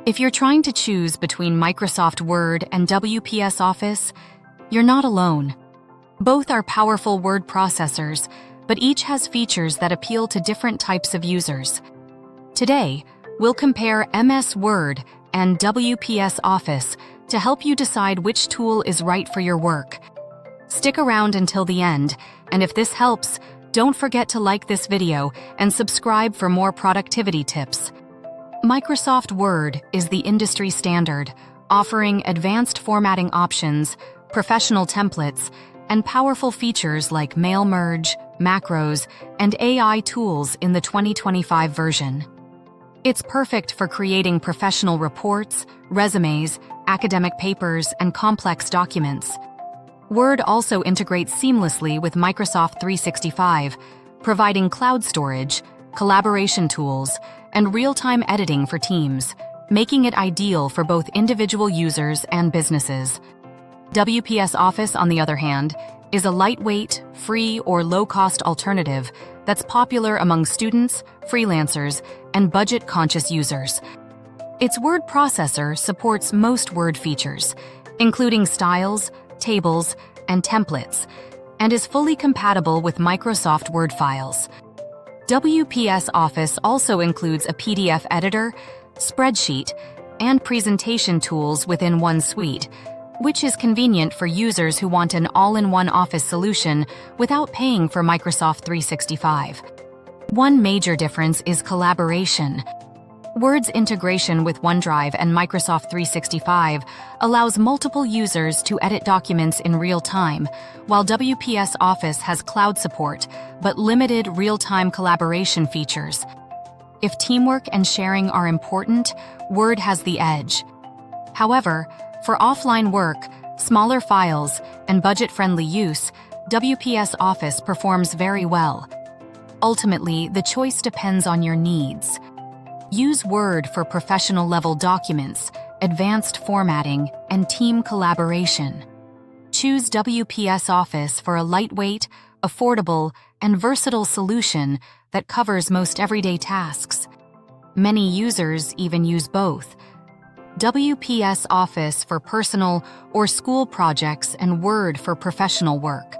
If you're trying to choose between Microsoft Word and WPS Office, you're not alone. Both are powerful word processors, but each has features that appeal to different types of users. Today, we'll compare MS Word and WPS Office to help you decide which tool is right for your work. Stick around until the end, and if this helps, don't forget to like this video and subscribe for more productivity tips. Microsoft Word is the industry standard, offering advanced formatting options, professional templates, and powerful features like mail merge, macros, and AI tools in the 2025 version. It's perfect for creating professional reports, resumes, academic papers, and complex documents. Word also integrates seamlessly with Microsoft 365, providing cloud storage, collaboration tools, and real-time editing for teams, making it ideal for both individual users and businesses. WPS Office, on the other hand, is a lightweight, free, or low-cost alternative that's popular among students, freelancers, and budget-conscious users. Its word processor supports most Word features, including styles, tables, and templates, and is fully compatible with Microsoft Word files. WPS Office also includes a PDF editor, spreadsheet, and presentation tools within one suite, which is convenient for users who want an all-in-one Office solution without paying for Microsoft 365. One major difference is collaboration. Word's integration with OneDrive and Microsoft 365 allows multiple users to edit documents in real time, while WPS Office has cloud support but limited real-time collaboration features. If teamwork and sharing are important, Word has the edge. However, for offline work, smaller files, and budget-friendly use, WPS Office performs very well. Ultimately, the choice depends on your needs. Use Word for professional-level documents, advanced formatting, and team collaboration. Choose WPS Office for a lightweight, affordable, and versatile solution that covers most everyday tasks. Many users even use both. WPS Office for personal or school projects and Word for professional work.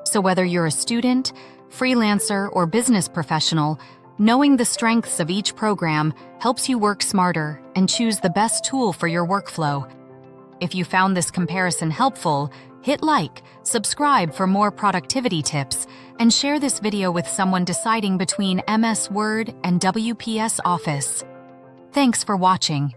So whether you're a student, freelancer, or business professional, knowing the strengths of each program helps you work smarter and choose the best tool for your workflow. If you found this comparison helpful, hit like, subscribe for more productivity tips, and share this video with someone deciding between MS Word and WPS Office. Thanks for watching.